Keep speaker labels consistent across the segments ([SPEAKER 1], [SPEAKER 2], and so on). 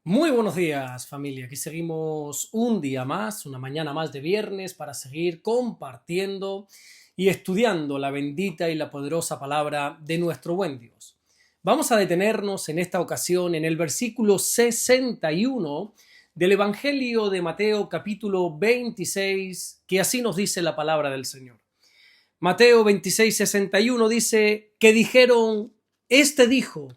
[SPEAKER 1] Muy buenos días, familia. Aquí seguimos un día más, una mañana más de viernes para seguir compartiendo y estudiando la bendita y la poderosa palabra de nuestro buen Dios. Vamos a detenernos en esta ocasión en el versículo 61 del Evangelio de Mateo capítulo 26, que así nos dice la palabra del Señor. Mateo 26, 61 dice que dijeron, este dijo,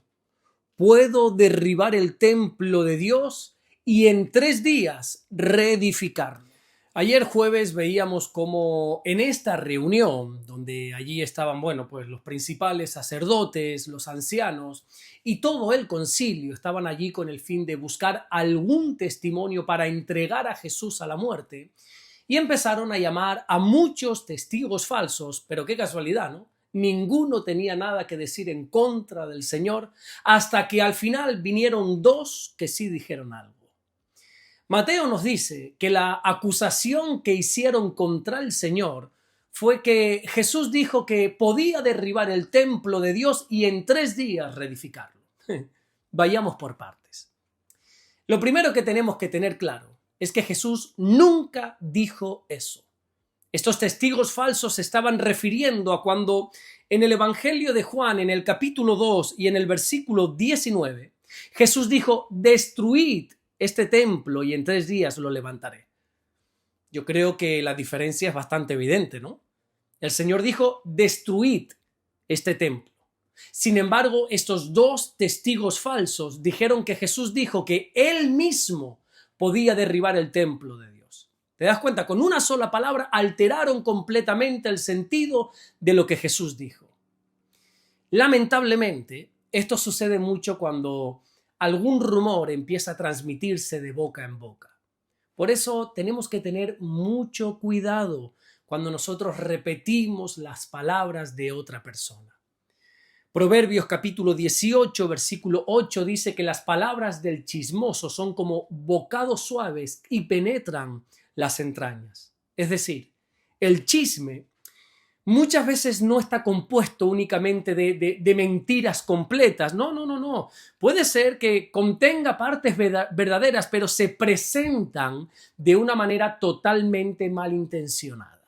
[SPEAKER 1] puedo derribar el templo de Dios y en 3 días reedificarlo. Ayer jueves veíamos cómo en esta reunión, donde allí estaban, pues los principales sacerdotes, los ancianos y todo el concilio estaban allí con el fin de buscar algún testimonio para entregar a Jesús a la muerte, y empezaron a llamar a muchos testigos falsos, pero qué casualidad, ¿no? Ninguno tenía nada que decir en contra del Señor, hasta que al final vinieron 2 que sí dijeron algo. Mateo nos dice que la acusación que hicieron contra el Señor fue que Jesús dijo que podía derribar el templo de Dios y en 3 días reedificarlo. Vayamos por partes. Lo primero que tenemos que tener claro es que Jesús nunca dijo eso. Estos testigos falsos se estaban refiriendo a cuando en el Evangelio de Juan, en el capítulo 2 y en el versículo 19, Jesús dijo, destruid este templo y en 3 días lo levantaré. Yo creo que la diferencia es bastante evidente, ¿no? El Señor dijo, destruid este templo. Sin embargo, estos 2 testigos falsos dijeron que Jesús dijo que él mismo podía derribar el templo de Dios. ¿Te das cuenta? Con una sola palabra alteraron completamente el sentido de lo que Jesús dijo. Lamentablemente, esto sucede mucho cuando algún rumor empieza a transmitirse de boca en boca. Por eso tenemos que tener mucho cuidado cuando nosotros repetimos las palabras de otra persona. Proverbios capítulo 18, versículo 8 dice que las palabras del chismoso son como bocados suaves y penetran las entrañas. Es decir, el chisme muchas veces no está compuesto únicamente de mentiras completas. No. Puede ser que contenga partes verdaderas, pero se presentan de una manera totalmente malintencionada.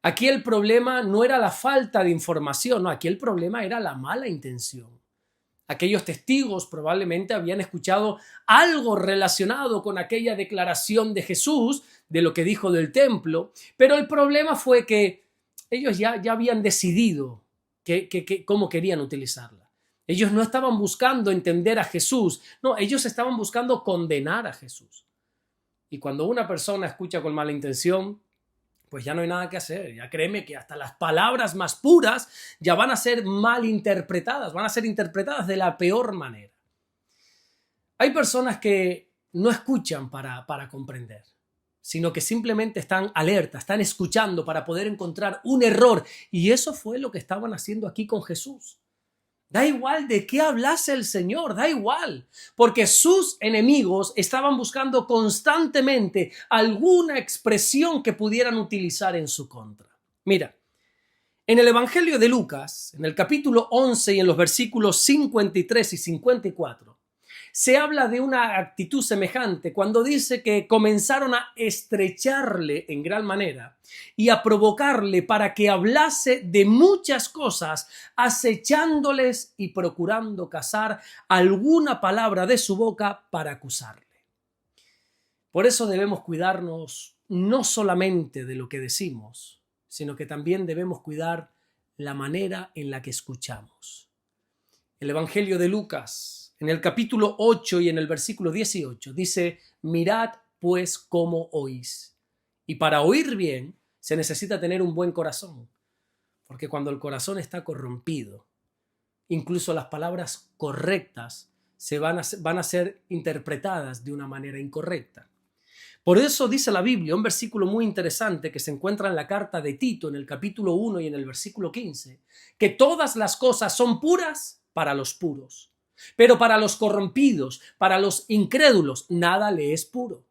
[SPEAKER 1] Aquí el problema no era la falta de información, no, aquí el problema era la mala intención. Aquellos testigos probablemente habían escuchado algo relacionado con aquella declaración de Jesús, de lo que dijo del templo, pero el problema fue que ellos ya habían decidido cómo querían utilizarla. Ellos no estaban buscando entender a Jesús, no, ellos estaban buscando condenar a Jesús. Y cuando una persona escucha con mala intención, pues ya no hay nada que hacer. Ya créeme que hasta las palabras más puras ya van a ser mal interpretadas, van a ser interpretadas de la peor manera. Hay personas que no escuchan para comprender, sino que simplemente están alertas, están escuchando para poder encontrar un error. Y eso fue lo que estaban haciendo aquí con Jesús. Da igual de qué hablase el Señor, da igual, porque sus enemigos estaban buscando constantemente alguna expresión que pudieran utilizar en su contra. Mira, en el Evangelio de Lucas, en el capítulo 11 y en los versículos 53 y 54, se habla de una actitud semejante cuando dice que comenzaron a estrecharle en gran manera y a provocarle para que hablase de muchas cosas, acechándoles y procurando cazar alguna palabra de su boca para acusarle. Por eso debemos cuidarnos no solamente de lo que decimos, sino que también debemos cuidar la manera en la que escuchamos. El Evangelio de Lucas, en el capítulo 8 y en el versículo 18, dice, mirad pues cómo oís. Y para oír bien se necesita tener un buen corazón, porque cuando el corazón está corrompido, incluso las palabras correctas van a ser interpretadas de una manera incorrecta. Por eso dice la Biblia, un versículo muy interesante que se encuentra en la carta de Tito, en el capítulo 1 y en el versículo 15, que todas las cosas son puras para los puros, pero para los corrompidos, para los incrédulos, nada le es puro.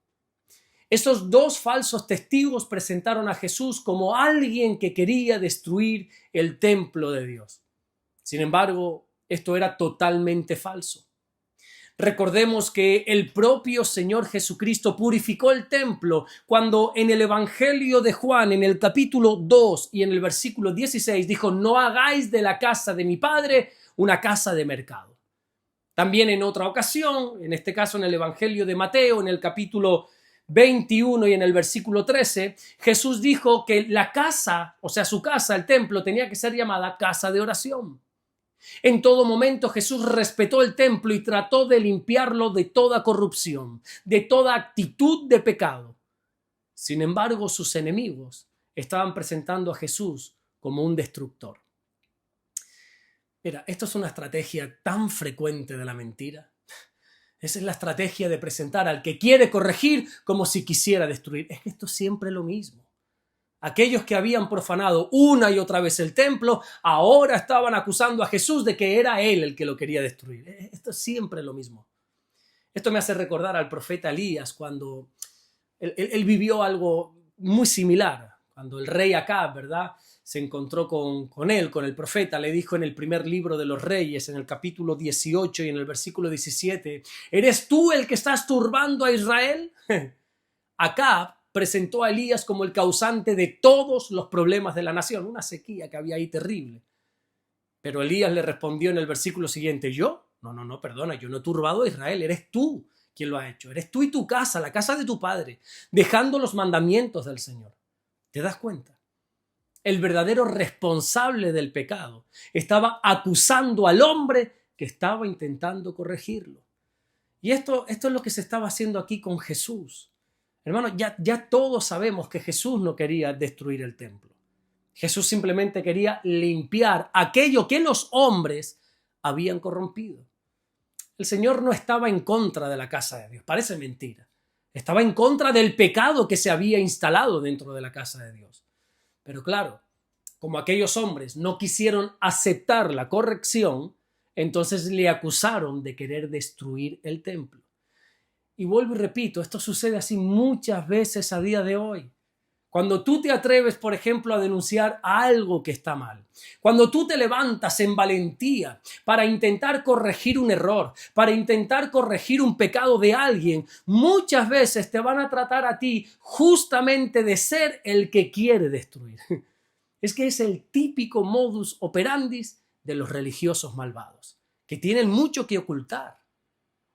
[SPEAKER 1] Estos 2 falsos testigos presentaron a Jesús como alguien que quería destruir el templo de Dios. Sin embargo, esto era totalmente falso. Recordemos que el propio Señor Jesucristo purificó el templo cuando en el Evangelio de Juan, en el capítulo 2 y en el versículo 16, dijo: no hagáis de la casa de mi Padre una casa de mercado. También en otra ocasión, en este caso en el Evangelio de Mateo, en el capítulo 21 y en el versículo 13, Jesús dijo que la casa, o sea, su casa, el templo, tenía que ser llamada casa de oración. En todo momento Jesús respetó el templo y trató de limpiarlo de toda corrupción, de toda actitud de pecado. Sin embargo, sus enemigos estaban presentando a Jesús como un destructor. Mira, esto es una estrategia tan frecuente de la mentira. Esa es la estrategia de presentar al que quiere corregir como si quisiera destruir. Es que esto es siempre lo mismo. Aquellos que habían profanado una y otra vez el templo, ahora estaban acusando a Jesús de que era él el que lo quería destruir. Esto es siempre lo mismo. Esto me hace recordar al profeta Elías cuando él vivió algo muy similar. Cuando el rey Acab, ¿verdad?, se encontró con él, con el profeta, le dijo en el primer libro de los Reyes, en el capítulo 18 y en el versículo 17, ¿eres tú el que estás turbando a Israel? Acab presentó a Elías como el causante de todos los problemas de la nación, una sequía que había ahí terrible. Pero Elías le respondió en el versículo siguiente: ¿yo? No, perdona, yo no he turbado a Israel, eres tú quien lo ha hecho. Eres tú y tu casa, la casa de tu padre, dejando los mandamientos del Señor. ¿Te das cuenta? El verdadero responsable del pecado estaba acusando al hombre que estaba intentando corregirlo. Y esto es lo que se estaba haciendo aquí con Jesús. Hermano, ya todos sabemos que Jesús no quería destruir el templo. Jesús simplemente quería limpiar aquello que los hombres habían corrompido. El Señor no estaba en contra de la casa de Dios, parece mentira. Estaba en contra del pecado que se había instalado dentro de la casa de Dios. Pero claro, como aquellos hombres no quisieron aceptar la corrección, entonces le acusaron de querer destruir el templo. Y vuelvo y repito, esto sucede así muchas veces a día de hoy. Cuando tú te atreves, por ejemplo, a denunciar algo que está mal, cuando tú te levantas en valentía para intentar corregir un error, para intentar corregir un pecado de alguien, muchas veces te van a tratar a ti justamente de ser el que quiere destruir. Es que es el típico modus operandi de los religiosos malvados, que tienen mucho que ocultar.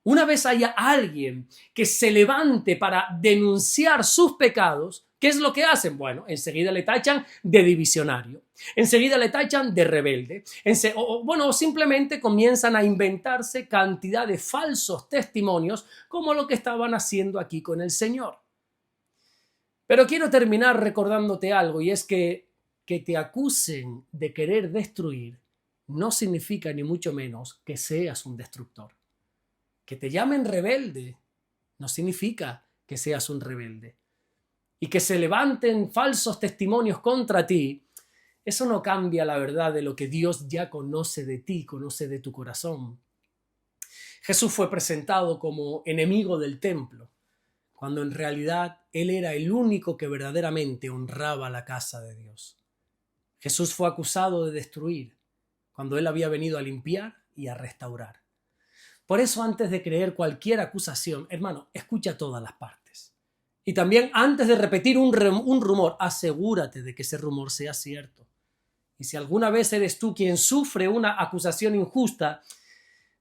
[SPEAKER 1] Una vez haya alguien que se levante para denunciar sus pecados, ¿qué es lo que hacen? Bueno, enseguida le tachan de divisionario, enseguida le tachan de rebelde, o simplemente comienzan a inventarse cantidad de falsos testimonios como lo que estaban haciendo aquí con el Señor. Pero quiero terminar recordándote algo, y es que te acusen de querer destruir no significa ni mucho menos que seas un destructor. Que te llamen rebelde no significa que seas un rebelde. Y que se levanten falsos testimonios contra ti, eso no cambia la verdad de lo que Dios ya conoce de ti, conoce de tu corazón. Jesús fue presentado como enemigo del templo, cuando en realidad Él era el único que verdaderamente honraba la casa de Dios. Jesús fue acusado de destruir, cuando Él había venido a limpiar y a restaurar. Por eso, antes de creer cualquier acusación, hermano, escucha todas las partes. Y también, antes de repetir un rumor, asegúrate de que ese rumor sea cierto. Y si alguna vez eres tú quien sufre una acusación injusta,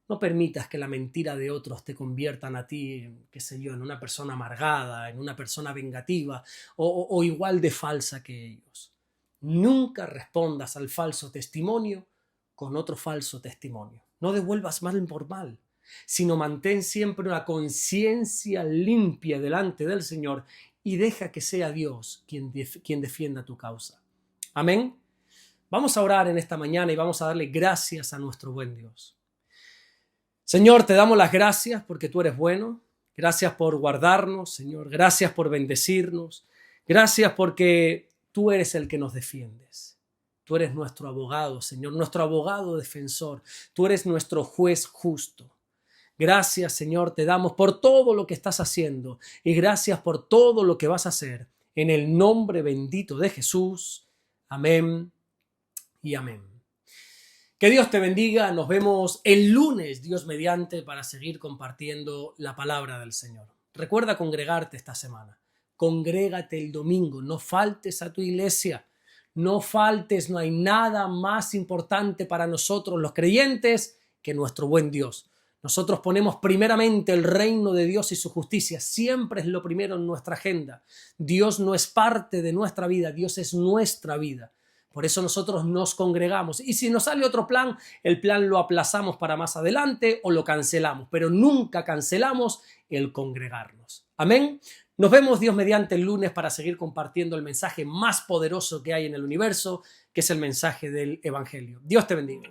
[SPEAKER 1] no permitas que la mentira de otros te conviertan a ti, qué sé yo, en una persona amargada, en una persona vengativa o igual de falsa que ellos. Nunca respondas al falso testimonio con otro falso testimonio. No devuelvas mal por mal, sino mantén siempre una conciencia limpia delante del Señor y deja que sea Dios quien defienda tu causa. Amén. Vamos a orar en esta mañana y vamos a darle gracias a nuestro buen Dios. Señor, te damos las gracias porque tú eres bueno. Gracias por guardarnos, Señor. Gracias por bendecirnos. Gracias porque tú eres el que nos defiendes. Tú eres nuestro abogado, Señor, nuestro abogado defensor. Tú eres nuestro juez justo. Gracias, Señor, te damos por todo lo que estás haciendo y gracias por todo lo que vas a hacer. En el nombre bendito de Jesús. Amén y amén. Que Dios te bendiga. Nos vemos el lunes, Dios mediante, para seguir compartiendo la palabra del Señor. Recuerda congregarte esta semana. Congrégate el domingo. No faltes a tu iglesia. No faltes. No hay nada más importante para nosotros los creyentes que nuestro buen Dios. Nosotros ponemos primeramente el reino de Dios y su justicia. Siempre es lo primero en nuestra agenda. Dios no es parte de nuestra vida. Dios es nuestra vida. Por eso nosotros nos congregamos. Y si nos sale otro plan, el plan lo aplazamos para más adelante o lo cancelamos. Pero nunca cancelamos el congregarnos. Amén. Nos vemos Dios mediante el lunes para seguir compartiendo el mensaje más poderoso que hay en el universo, que es el mensaje del Evangelio. Dios te bendiga.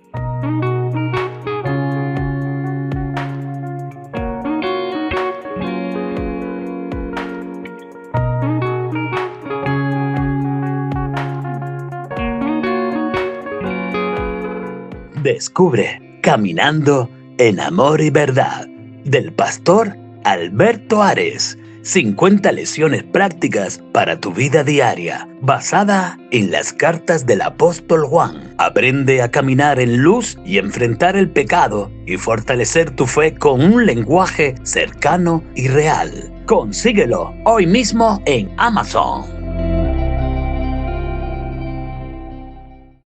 [SPEAKER 2] Descubre Caminando en Amor y Verdad del pastor Alberto Ares. 50 lecciones prácticas para tu vida diaria, basada en las cartas del apóstol Juan. Aprende a caminar en luz y enfrentar el pecado y fortalecer tu fe con un lenguaje cercano y real. Consíguelo hoy mismo en Amazon.